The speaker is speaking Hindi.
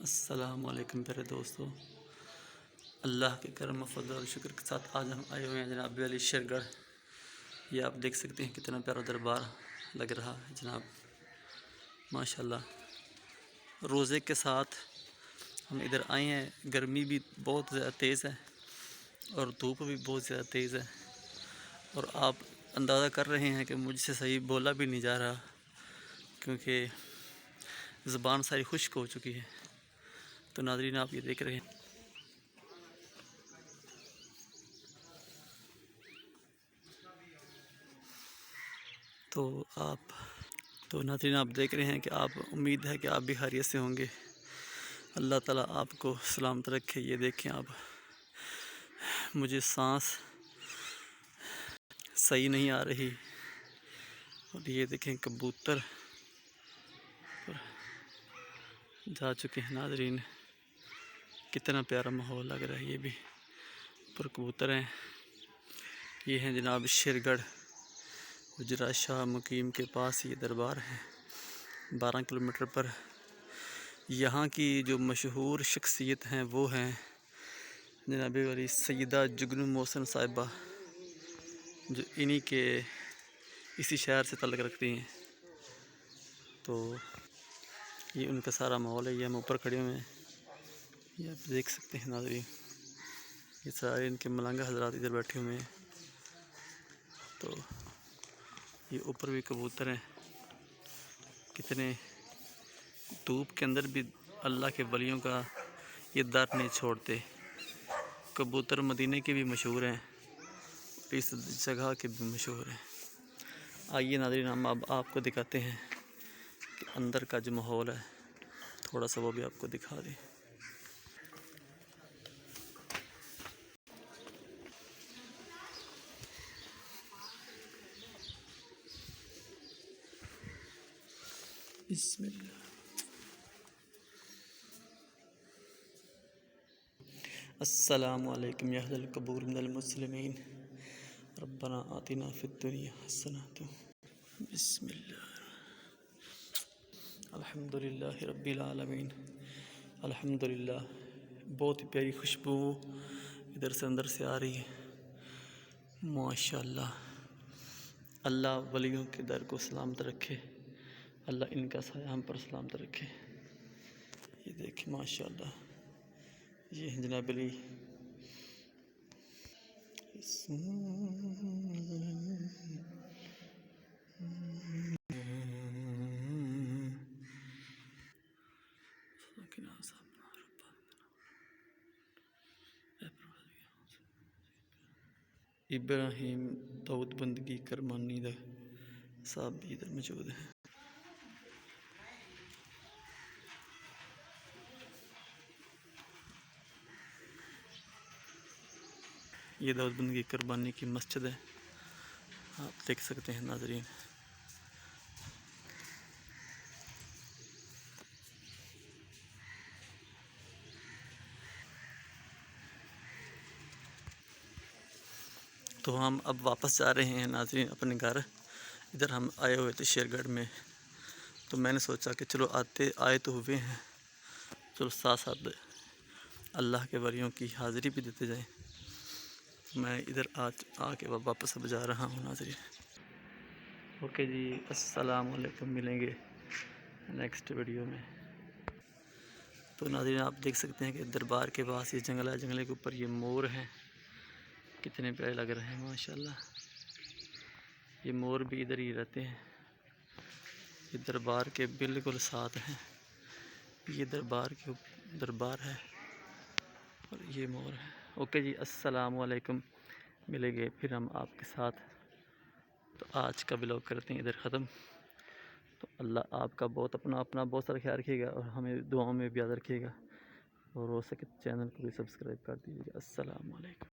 अस्सलाम वालेकुम प्यारे दोस्तों। अल्लाह के करम फज़ल और शुक्र के साथ आज हम आए हुए हैं जनाब अली शेरगढ़। ये आप देख सकते हैं कितना प्यारा दरबार लग रहा है जनाब, माशाल्लाह। रोज़े के साथ हम इधर आए हैं। गर्मी भी बहुत ज़्यादा तेज़ है और धूप भी बहुत ज़्यादा तेज़ है और आप अंदाज़ा कर रहे हैं कि मुझसे सही बोला भी नहीं जा रहा क्योंकि ज़ुबान सारी खुश्क हो चुकी है। तो नाज़रीन आप ये देख रहे हैं, तो नाज़रीन आप देख रहे हैं कि आप उम्मीद है कि आप भी खैरियत से होंगे। अल्लाह ताला आपको सलामत रखे। ये देखें आप, मुझे सांस सही नहीं आ रही और ये देखें कबूतर जा चुके हैं। नाज़रीन कितना प्यारा माहौल लग रहा है। ये भी पर कबूतर हैं। ये हैं जनाब शेरगढ़ गुजरा शाह मुकीम के पास ये दरबार है, 12 किलोमीटर पर। यहाँ की जो मशहूर शख्सियत हैं वो हैं जनाब वाली सैयदा जुगनू मोहसिन साहिबा, जो इन्हीं के इसी शहर से तल्लुक़ रखती हैं। तो ये उनका सारा माहौल है। ये हम ऊपर खड़े हुए हैं, ये आप देख सकते हैं नाज़रीन। ये सारे इनके मलंगा हजरात इधर बैठे हुए हैं। तो ये ऊपर भी कबूतर हैं। कितने धूप के अंदर भी अल्लाह के वलियों का ये दर नहीं छोड़ते। कबूतर मदीने के भी मशहूर हैं, इस जगह के भी मशहूर हैं। आइए नाज़रीन हम अब आपको दिखाते हैं कि अंदर का जो माहौल है, थोड़ा सा वो भी आपको दिखा दें। बिस्मिल्लाह। अस्सलामु अलैकुम या अहलल कबूर मिनल मुस्लिमीन, रब्बना आतिना फिद दुनिया हसनतुम। बिस्मिल्लाह। अल्हम्दुलिल्लाहि रब्बिल आलमीन। अल्हम्दुलिल्लाह। बहुत ही प्यारी खुशबू इधर से अंदर से आ रही है, माशाल्लाह। अल्लाह वलियों के दर को सलामत रखे, अल्लाह इनका साया हम पर सलामत रखे। ये देखिए माशाल्लाह, ये हैं जनाब अली। इब्राहिम दाऊद बंदगी करमानी दा साहब भी इधर मौजूद हैं। ये दाऊद बंदगी करमानी की मस्जिद है, आप देख सकते हैं नाज़रीन। तो हम अब वापस जा रहे हैं नाज़रीन अपने घर। इधर हम आए हुए थे शेरगढ़ में, तो मैंने सोचा कि चलो आए तो हुए हैं, चलो साथ साथ अल्लाह के वलियों की हाज़िरी भी देते जाएं। मैं इधर आज आके वापस अब जा रहा हूँ नाज़रीन। ओके जी, अस्सलाम वालेकुम। मिलेंगे नेक्स्ट वीडियो में। तो नाज़रीन आप देख सकते हैं कि दरबार के पास ये जंगल है, जंगल के ऊपर ये मोर हैं, कितने प्यारे लग रहे हैं माशाल्लाह। ये मोर भी इधर ही रहते हैं, ये दरबार के बिल्कुल साथ हैं। ये दरबार है और ये मोर है। ओके जी, अस्सलाम वालेकुम। मिलेंगे फिर हम आपके साथ। तो आज का ब्लॉग करते हैं इधर ख़त्म। तो अल्लाह आपका अपना बहुत सारा ख्याल रखिएगा और हमें दुआओं में भी याद रखिएगा, और हो सके चैनल को भी सब्सक्राइब कर दीजिएगा। अस्सलाम वालेकुम।